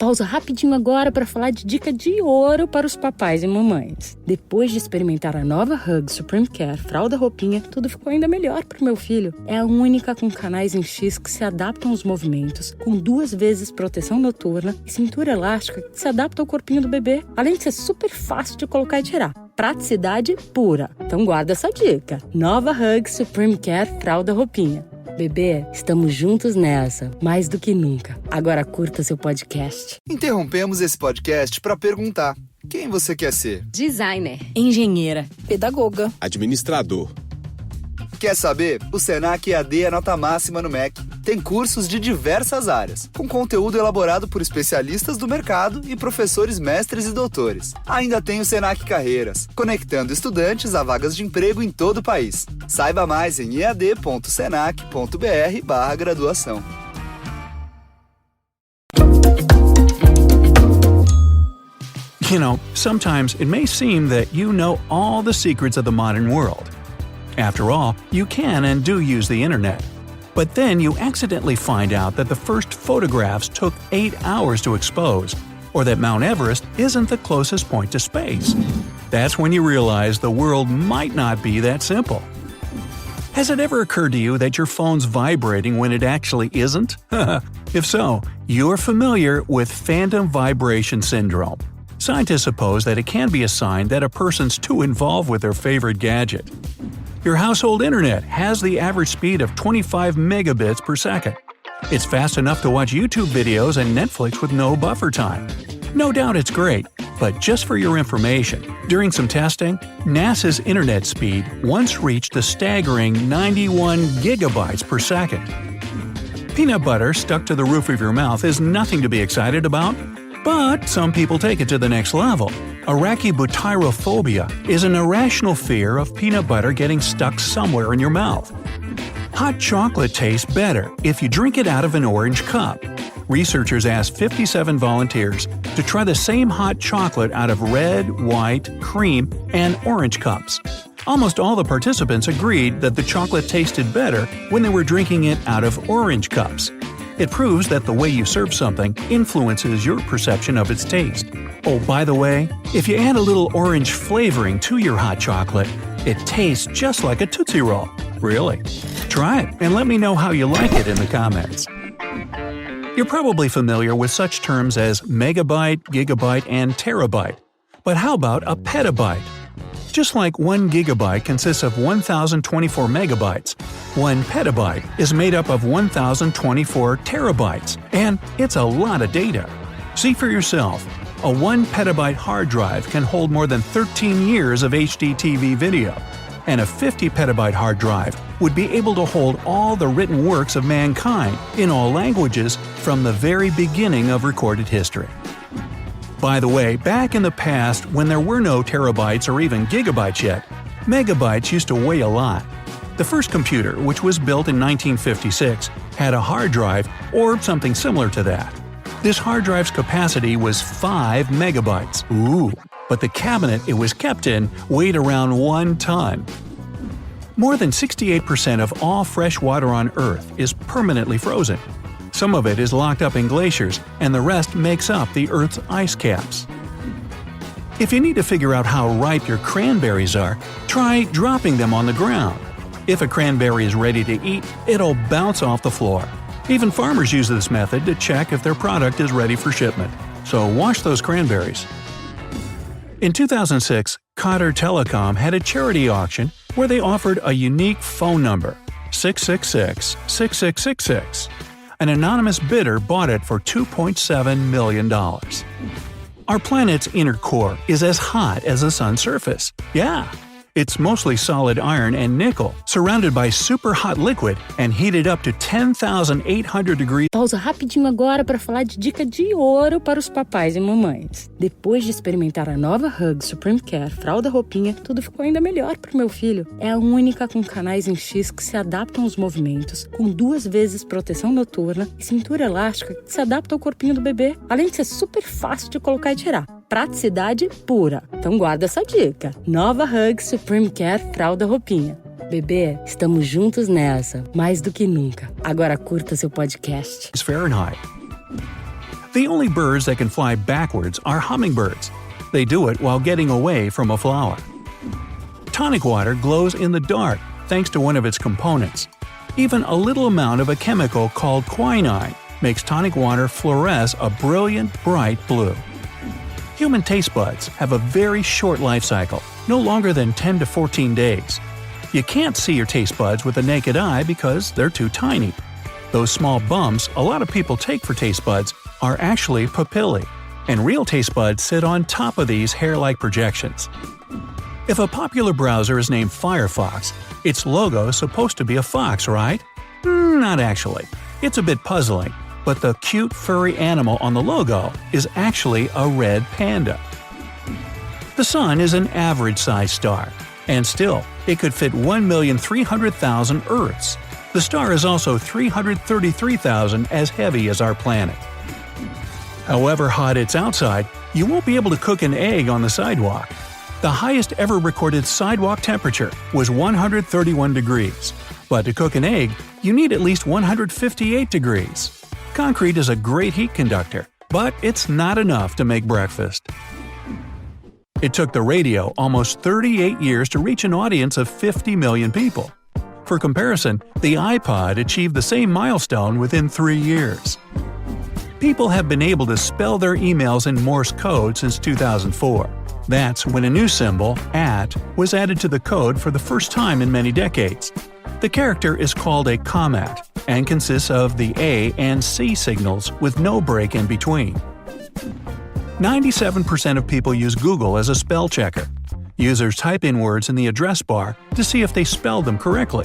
Pausa rapidinho agora para falar de dica de ouro para os papais e mamães. Depois de experimentar a nova Hug Supreme Care Fralda Roupinha, tudo ficou ainda melhor pro meu filho. É a única com canais em X que se adaptam aos movimentos, com 2 vezes proteção noturna e cintura elástica que se adapta ao corpinho do bebê, além de ser super fácil de colocar e tirar. Praticidade pura. Então guarda essa dica. Nova Hug Supreme Care Fralda Roupinha. Bebê, estamos juntos nessa, mais do que nunca. Agora curta seu podcast. Interrompemos esse podcast para perguntar: quem você quer ser? Designer, engenheira, pedagoga, administrador. Quer saber? O Senac EAD é nota máxima no MEC. Tem cursos de diversas áreas, com conteúdo elaborado por especialistas do mercado e professores mestres e doutores. Ainda tem o Senac Carreiras, conectando estudantes a vagas de emprego em todo o país. Saiba mais em ead.senac.br/graduação. You know, sometimes it may seem that you know all the secrets of the modern world. After all, you can and do use the internet. But then you accidentally find out that the first photographs took 8 hours to expose, or that Mount Everest isn't the closest point to space. That's when you realize the world might not be that simple. Has it ever occurred to you that your phone's vibrating when it actually isn't? If so, you're familiar with phantom vibration syndrome. Scientists suppose that it can be a sign that a person's too involved with their favorite gadget. Your household internet has the average speed of 25 megabits per second. It's fast enough to watch YouTube videos and Netflix with no buffer time. No doubt it's great, but just for your information, during some testing, NASA's internet speed once reached a staggering 91 gigabytes per second. Peanut butter stuck to the roof of your mouth is nothing to be excited about, but some people take it to the next level. Arachibutyrophobia is an irrational fear of peanut butter getting stuck somewhere in your mouth. Hot chocolate tastes better if you drink it out of an orange cup. Researchers asked 57 volunteers to try the same hot chocolate out of red, white, cream, and orange cups. Almost all the participants agreed that the chocolate tasted better when they were drinking it out of orange cups. It proves that the way you serve something influences your perception of its taste. Oh, by the way, if you add a little orange flavoring to your hot chocolate, it tastes just like a Tootsie Roll. Really? Try it and let me know how you like it in the comments. You're probably familiar with such terms as megabyte, gigabyte, and terabyte. But how about a petabyte? Just like 1 gigabyte consists of 1,024 megabytes, 1 petabyte is made up of 1,024 terabytes, and it's a lot of data. See for yourself. A 1 petabyte hard drive can hold more than 13 years of HD TV video, and a 50 petabyte hard drive would be able to hold all the written works of mankind in all languages from the very beginning of recorded history. By the way, back in the past, when there were no terabytes or even gigabytes yet, megabytes used to weigh a lot. The first computer, which was built in 1956, had a hard drive or something similar to that. This hard drive's capacity was 5 megabytes. Ooh, but the cabinet it was kept in weighed around 1 ton. More than 68% of all fresh water on Earth is permanently frozen. Some of it is locked up in glaciers, and the rest makes up the Earth's ice caps. If you need to figure out how ripe your cranberries are, try dropping them on the ground. If a cranberry is ready to eat, it'll bounce off the floor. Even farmers use this method to check if their product is ready for shipment. So wash those cranberries. In 2006, Qatar Telecom had a charity auction where they offered a unique phone number, 666-6666. An anonymous bidder bought it for $2.7 million. Our planet's inner core is as hot as the sun's surface. Yeah! It's mostly solid iron and nickel, surrounded by super hot liquid and heated up to 10,800 degrees. Pausa rapidinho agora para falar de dica de ouro para os papais e mamães. Depois de experimentar a nova Hug Supreme Care Fralda Roupinha, tudo ficou ainda melhor pro meu filho. É a única com canais em X que se adaptam aos movimentos, com 2 vezes proteção noturna e cintura elástica que se adapta ao corpinho do bebê, além de ser super fácil de colocar e tirar. Praticidade pura. Então guarda essa dica. Nova Hug Supreme Care Fralda Roupinha. Bebê, estamos juntos nessa, mais do que nunca. Agora curta seu podcast. Fahrenheit. The only birds that can fly backwards are hummingbirds. They do it while getting away from a flower. Tonic water glows in the dark thanks to one of its components. Even a little amount of a chemical called quinine makes tonic water fluoresce a brilliant, bright blue. Human taste buds have a very short life cycle, no longer than 10 to 14 days. You can't see your taste buds with the naked eye because they're too tiny. Those small bumps a lot of people take for taste buds are actually papillae, and real taste buds sit on top of these hair-like projections. If a popular browser is named Firefox, its logo is supposed to be a fox, right? Not actually. It's a bit puzzling, but the cute furry animal on the logo is actually a red panda. The Sun is an average-sized star, and still, it could fit 1,300,000 Earths. The star is also 333,000 as heavy as our planet. However hot it's outside, you won't be able to cook an egg on the sidewalk. The highest ever recorded sidewalk temperature was 131 degrees. But to cook an egg, you need at least 158 degrees. Concrete is a great heat conductor, but it's not enough to make breakfast. It took the radio almost 38 years to reach an audience of 50 million people. For comparison, the iPod achieved the same milestone within 3 years. People have been able to spell their emails in Morse code since 2004. That's when a new symbol, @ was added to the code for the first time in many decades. The character is called a commat and consists of the A and C signals with no break in between. 97% of people use Google as a spell checker. Users type in words in the address bar to see if they spelled them correctly.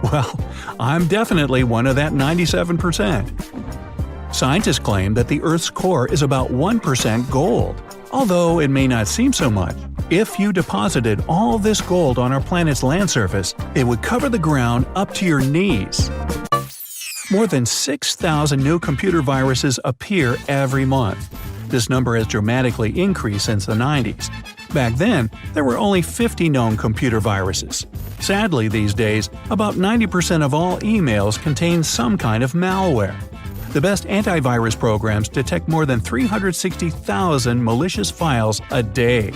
Well, I'm definitely one of that 97%. Scientists claim that the Earth's core is about 1% gold. Although it may not seem so much, if you deposited all this gold on our planet's land surface, it would cover the ground up to your knees. More than 6,000 new computer viruses appear every month. This number has dramatically increased since the 90s. Back then, there were only 50 known computer viruses. Sadly, these days, about 90% of all emails contain some kind of malware. The best antivirus programs detect more than 360,000 malicious files a day.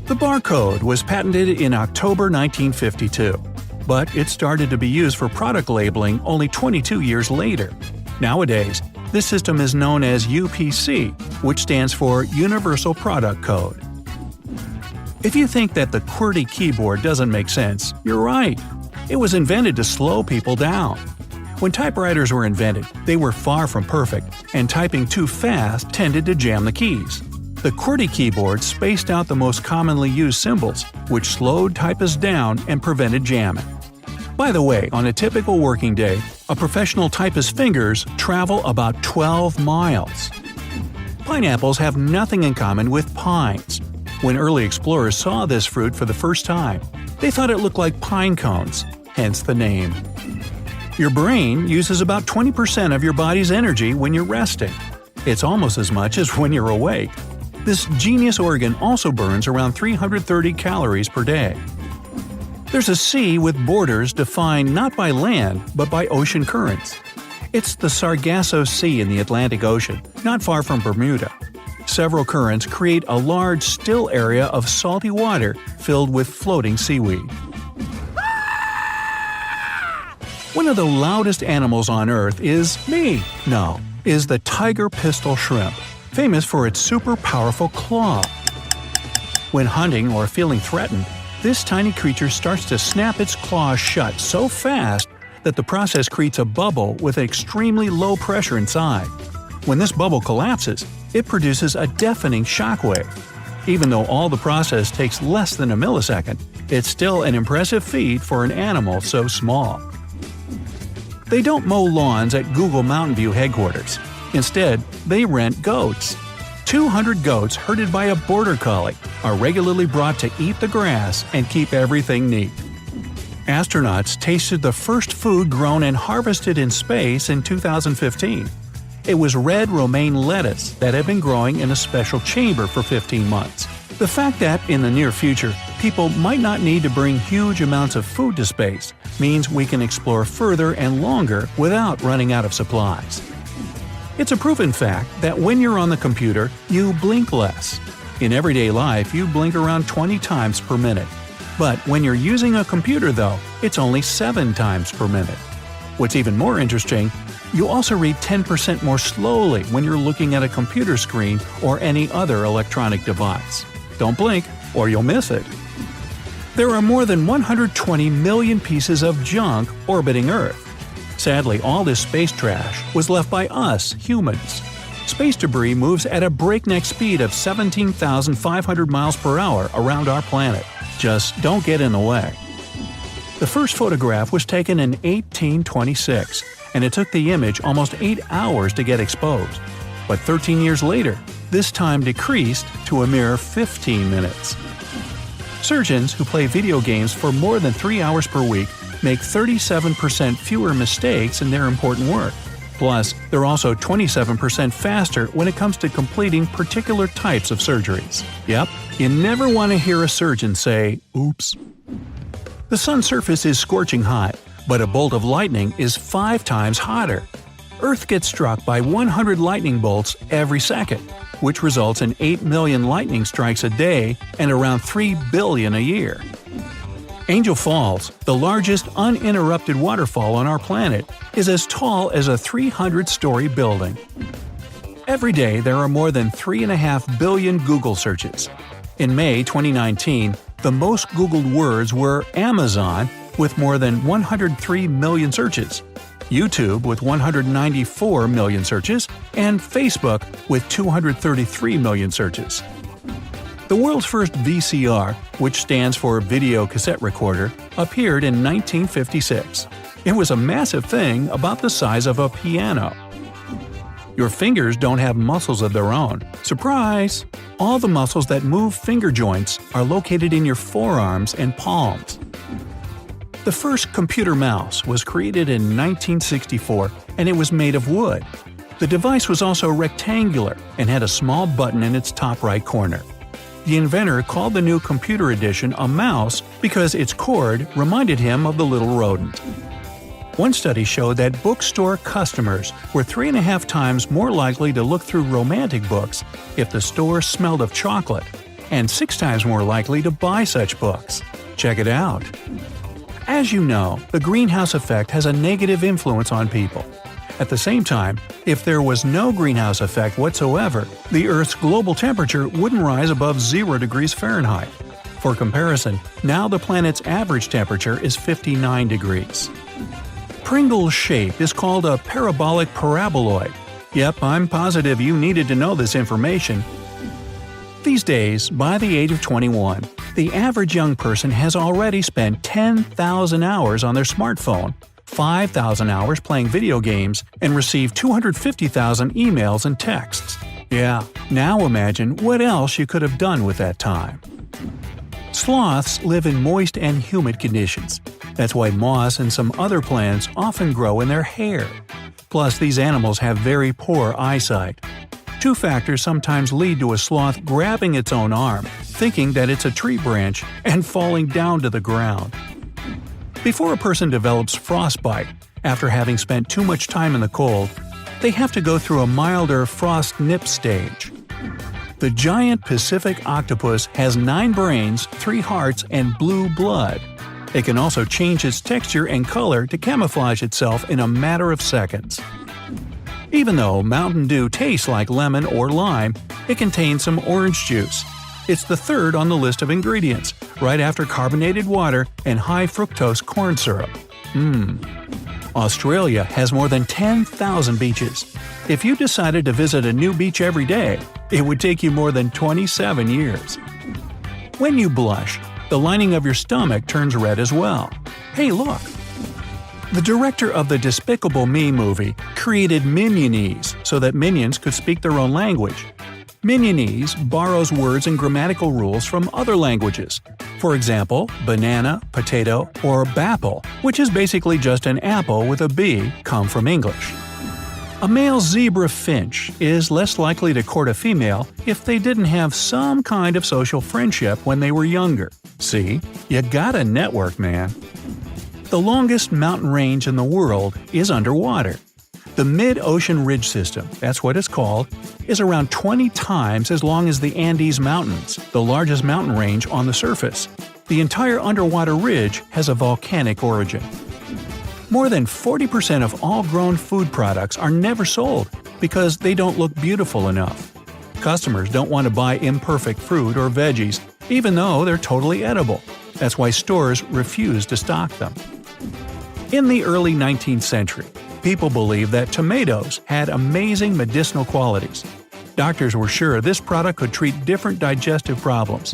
The barcode was patented in October 1952, but it started to be used for product labeling only 22 years later. Nowadays, this system is known as UPC, which stands for Universal Product Code. If you think that the QWERTY keyboard doesn't make sense, you're right. It was invented to slow people down. When typewriters were invented, they were far from perfect, and typing too fast tended to jam the keys. The QWERTY keyboard spaced out the most commonly used symbols, which slowed typists down and prevented jamming. By the way, on a typical working day, a professional typist's fingers travel about 12 miles. Pineapples have nothing in common with pines. When early explorers saw this fruit for the first time, they thought it looked like pine cones, hence the name. Your brain uses about 20% of your body's energy when you're resting. It's almost as much as when you're awake. This genius organ also burns around 330 calories per day. There's a sea with borders defined not by land, but by ocean currents. It's the Sargasso Sea in the Atlantic Ocean, not far from Bermuda. Several currents create a large, still area of salty water filled with floating seaweed. One of the loudest animals on Earth is the tiger pistol shrimp, famous for its super powerful claw. When hunting or feeling threatened, this tiny creature starts to snap its claws shut so fast that the process creates a bubble with extremely low pressure inside. When this bubble collapses, it produces a deafening shockwave. Even though all the process takes less than a millisecond, it's still an impressive feat for an animal so small. They don't mow lawns at Google Mountain View headquarters. Instead, they rent goats. 200 goats herded by a border collie are regularly brought to eat the grass and keep everything neat. Astronauts tasted the first food grown and harvested in space in 2015. It was red romaine lettuce that had been growing in a special chamber for 15 months. The fact that, in the near future, people might not need to bring huge amounts of food to space means we can explore further and longer without running out of supplies. It's a proven fact that when you're on the computer, you blink less. In everyday life, you blink around 20 times per minute. But when you're using a computer, though, it's only 7 times per minute. What's even more interesting, you also read 10% more slowly when you're looking at a computer screen or any other electronic device. Don't blink, or you'll miss it. There are more than 120 million pieces of junk orbiting Earth. Sadly, all this space trash was left by us, humans. Space debris moves at a breakneck speed of 17,500 miles per hour around our planet. Just don't get in the way. The first photograph was taken in 1826, and it took the image almost 8 hours to get exposed. But 13 years later, this time decreased to a mere 15 minutes. Surgeons who play video games for more than 3 hours per week make 37% fewer mistakes in their important work. Plus, they're also 27% faster when it comes to completing particular types of surgeries. Yep, you never want to hear a surgeon say, "Oops." The sun's surface is scorching hot, but a bolt of lightning is 5 times hotter. Earth gets struck by 100 lightning bolts every second, which results in 8 million lightning strikes a day and around 3 billion a year. Angel Falls, the largest uninterrupted waterfall on our planet, is as tall as a 300-story building. Every day there are more than 3.5 billion Google searches. In May 2019, the most Googled words were Amazon, with more than 103 million searches, YouTube with 194 million searches, and Facebook with 233 million searches. The world's first VCR, which stands for Video Cassette Recorder, appeared in 1956. It was a massive thing about the size of a piano. Your fingers don't have muscles of their own. Surprise! All the muscles that move finger joints are located in your forearms and palms. The first computer mouse was created in 1964, and it was made of wood. The device was also rectangular and had a small button in its top right corner. The inventor called the new computer edition a mouse because its cord reminded him of the little rodent. One study showed that bookstore customers were 3.5 times more likely to look through romantic books if the store smelled of chocolate, and 6 times more likely to buy such books. Check it out. As you know, the greenhouse effect has a negative influence on people. At the same time, if there was no greenhouse effect whatsoever, the Earth's global temperature wouldn't rise above 0 degrees Fahrenheit. For comparison, now the planet's average temperature is 59 degrees. Pringle's shape is called a parabolic paraboloid. Yep, I'm positive you needed to know this information. These days, by the age of 21, the average young person has already spent 10,000 hours on their smartphone, 5,000 hours playing video games, and received 250,000 emails and texts. Yeah, now imagine what else you could have done with that time. Sloths live in moist and humid conditions. That's why moss and some other plants often grow in their hair. Plus, these animals have very poor eyesight. 2 factors sometimes lead to a sloth grabbing its own arm, thinking that it's a tree branch, and falling down to the ground. Before a person develops frostbite, after having spent too much time in the cold, they have to go through a milder frost nip stage. The giant Pacific octopus has 9 brains, 3 hearts, and blue blood. It can also change its texture and color to camouflage itself in a matter of seconds. Even though Mountain Dew tastes like lemon or lime, it contains some orange juice. It's the 3rd on the list of ingredients, right after carbonated water and high fructose corn syrup. Australia has more than 10,000 beaches. If you decided to visit a new beach every day, it would take you more than 27 years. When you blush, the lining of your stomach turns red as well. Hey, look! The director of the Despicable Me movie created Minionese so that minions could speak their own language. Minionese borrows words and grammatical rules from other languages. For example, banana, potato, or bapple, which is basically just an apple with a B, come from English. A male zebra finch is less likely to court a female if they didn't have some kind of social friendship when they were younger. See? You gotta network, man. The longest mountain range in the world is underwater. The mid-ocean ridge system, that's what it's called, is around 20 times as long as the Andes Mountains, the largest mountain range on the surface. The entire underwater ridge has a volcanic origin. More than 40% of all grown food products are never sold because they don't look beautiful enough. Customers don't want to buy imperfect fruit or veggies, even though they're totally edible. That's why stores refuse to stock them. In the early 19th century, people believed that tomatoes had amazing medicinal qualities. Doctors were sure this product could treat different digestive problems.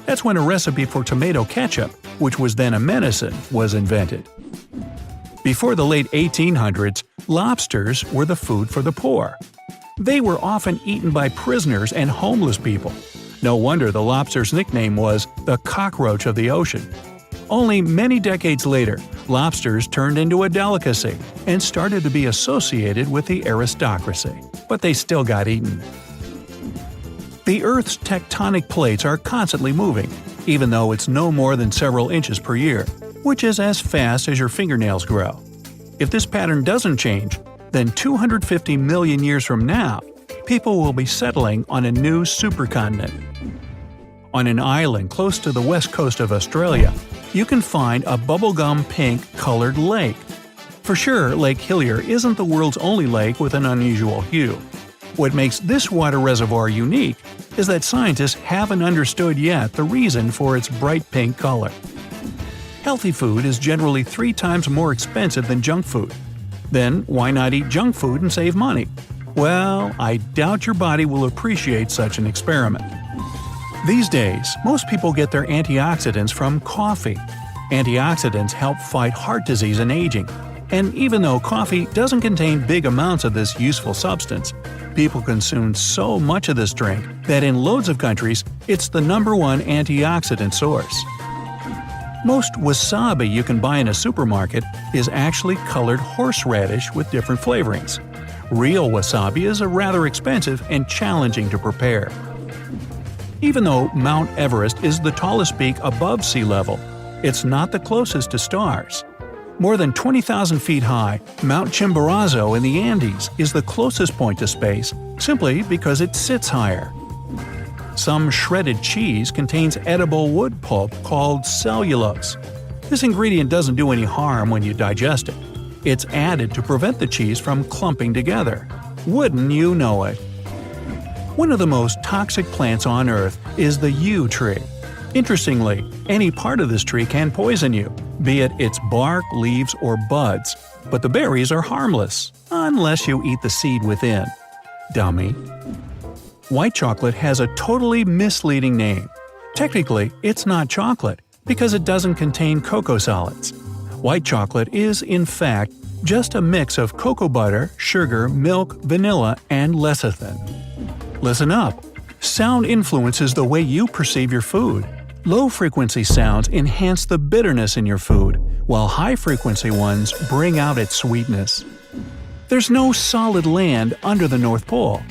That's when a recipe for tomato ketchup, which was then a medicine, was invented. Before the late 1800s, lobsters were the food for the poor. They were often eaten by prisoners and homeless people. No wonder the lobster's nickname was the cockroach of the ocean. Only many decades later, lobsters turned into a delicacy and started to be associated with the aristocracy, but they still got eaten. The Earth's tectonic plates are constantly moving, even though it's no more than several inches per year, which is as fast as your fingernails grow. If this pattern doesn't change, then 250 million years from now, people will be settling on a new supercontinent. On an island close to the west coast of Australia, you can find a bubblegum pink-colored lake. For sure, Lake Hillier isn't the world's only lake with an unusual hue. What makes this water reservoir unique is that scientists haven't understood yet the reason for its bright pink color. Healthy food is generally 3 times more expensive than junk food. Then why not eat junk food and save money? Well, I doubt your body will appreciate such an experiment. These days, most people get their antioxidants from coffee. Antioxidants help fight heart disease and aging. And even though coffee doesn't contain big amounts of this useful substance, people consume so much of this drink that in loads of countries, it's the #1 antioxidant source. Most wasabi you can buy in a supermarket is actually colored horseradish with different flavorings. Real wasabi is rather expensive and challenging to prepare. Even though Mount Everest is the tallest peak above sea level, it's not the closest to stars. More than 20,000 feet high, Mount Chimborazo in the Andes is the closest point to space simply because it sits higher. Some shredded cheese contains edible wood pulp called cellulose. This ingredient doesn't do any harm when you digest it. It's added to prevent the cheese from clumping together. Wouldn't you know it? One of the most toxic plants on Earth is the yew tree. Interestingly, any part of this tree can poison you, be it its bark, leaves, or buds, but the berries are harmless, unless you eat the seed within. Dummy. White chocolate has a totally misleading name. Technically, it's not chocolate, because it doesn't contain cocoa solids. White chocolate is, in fact, just a mix of cocoa butter, sugar, milk, vanilla, and lecithin. Listen up! Sound influences the way you perceive your food. Low-frequency sounds enhance the bitterness in your food, while high-frequency ones bring out its sweetness. There's no solid land under the North Pole.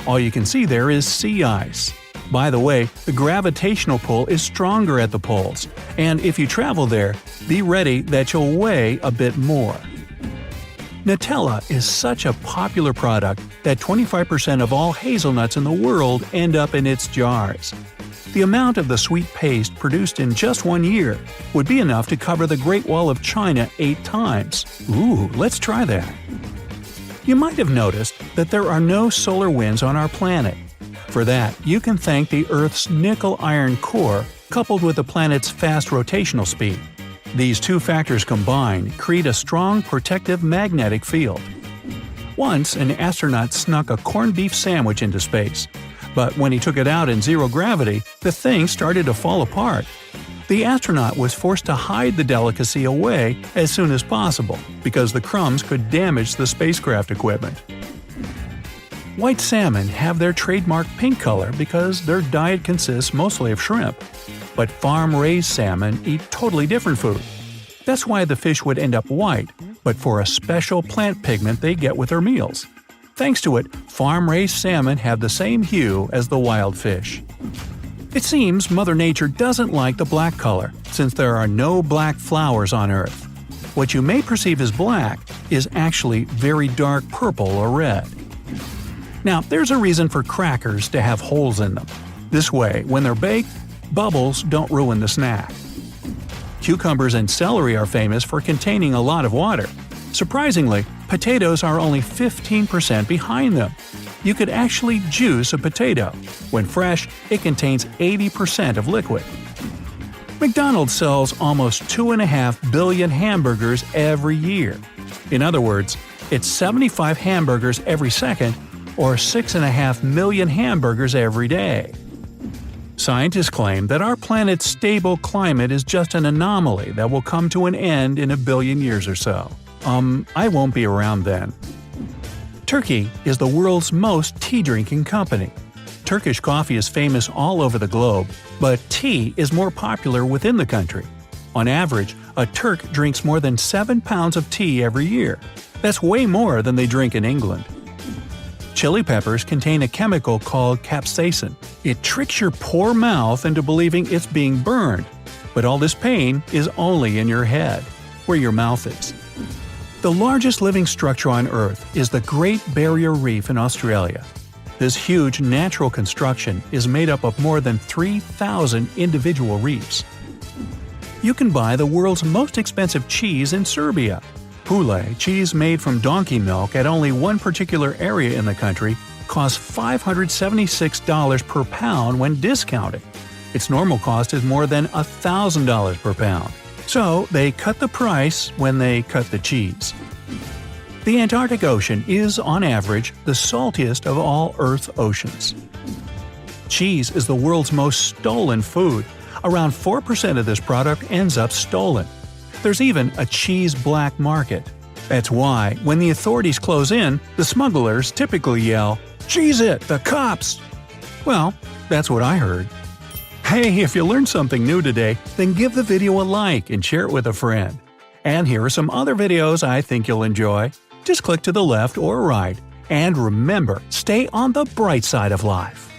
All you can see there is sea ice. By the way, the gravitational pull is stronger at the poles, and if you travel there, be ready that you'll weigh a bit more. Nutella is such a popular product that 25% of all hazelnuts in the world end up in its jars. The amount of the sweet paste produced in just 1 year would be enough to cover the Great Wall of China 8 times. Ooh, let's try that. You might have noticed that there are no solar winds on our planet. For that, you can thank the Earth's nickel-iron core coupled with the planet's fast rotational speed. These two factors combined create a strong protective magnetic field. Once, an astronaut snuck a corned beef sandwich into space. But when he took it out in zero gravity, the thing started to fall apart. The astronaut was forced to hide the delicacy away as soon as possible because the crumbs could damage the spacecraft equipment. White salmon have their trademark pink color because their diet consists mostly of shrimp. But farm-raised salmon eat totally different food. That's why the fish would end up white, but for a special plant pigment they get with their meals. Thanks to it, farm-raised salmon have the same hue as the wild fish. It seems Mother Nature doesn't like the black color, since there are no black flowers on Earth. What you may perceive as black is actually very dark purple or red. Now, there's a reason for crackers to have holes in them. This way, when they're baked, bubbles don't ruin the snack. Cucumbers and celery are famous for containing a lot of water. Surprisingly, potatoes are only 15% behind them. You could actually juice a potato. When fresh, it contains 80% of liquid. McDonald's sells almost 2.5 billion hamburgers every year. In other words, it's 75 hamburgers every second, or 6.5 million hamburgers every day. Scientists claim that our planet's stable climate is just an anomaly that will come to an end in 1 billion years or so. I won't be around then. Turkey is the world's most tea-drinking company. Turkish coffee is famous all over the globe, but tea is more popular within the country. On average, a Turk drinks more than 7 pounds of tea every year. That's way more than they drink in England. Chili peppers contain a chemical called capsaicin. It tricks your poor mouth into believing it's being burned, but all this pain is only in your head, where your mouth is. The largest living structure on Earth is the Great Barrier Reef in Australia. This huge natural construction is made up of more than 3,000 individual reefs. You can buy the world's most expensive cheese in Serbia. Pule, cheese made from donkey milk at only one particular area in the country, costs $576 per pound when discounted. Its normal cost is more than $1,000 per pound. So they cut the price when they cut the cheese. The Antarctic Ocean is, on average, the saltiest of all Earth's oceans. Cheese is the world's most stolen food. Around 4% of this product ends up stolen. There's even a cheese black market. That's why, when the authorities close in, the smugglers typically yell, "Cheese it! The cops!" Well, that's what I heard. Hey, if you learned something new today, then give the video a like and share it with a friend. And here are some other videos I think you'll enjoy. Just click to the left or right. And remember, stay on the bright side of life.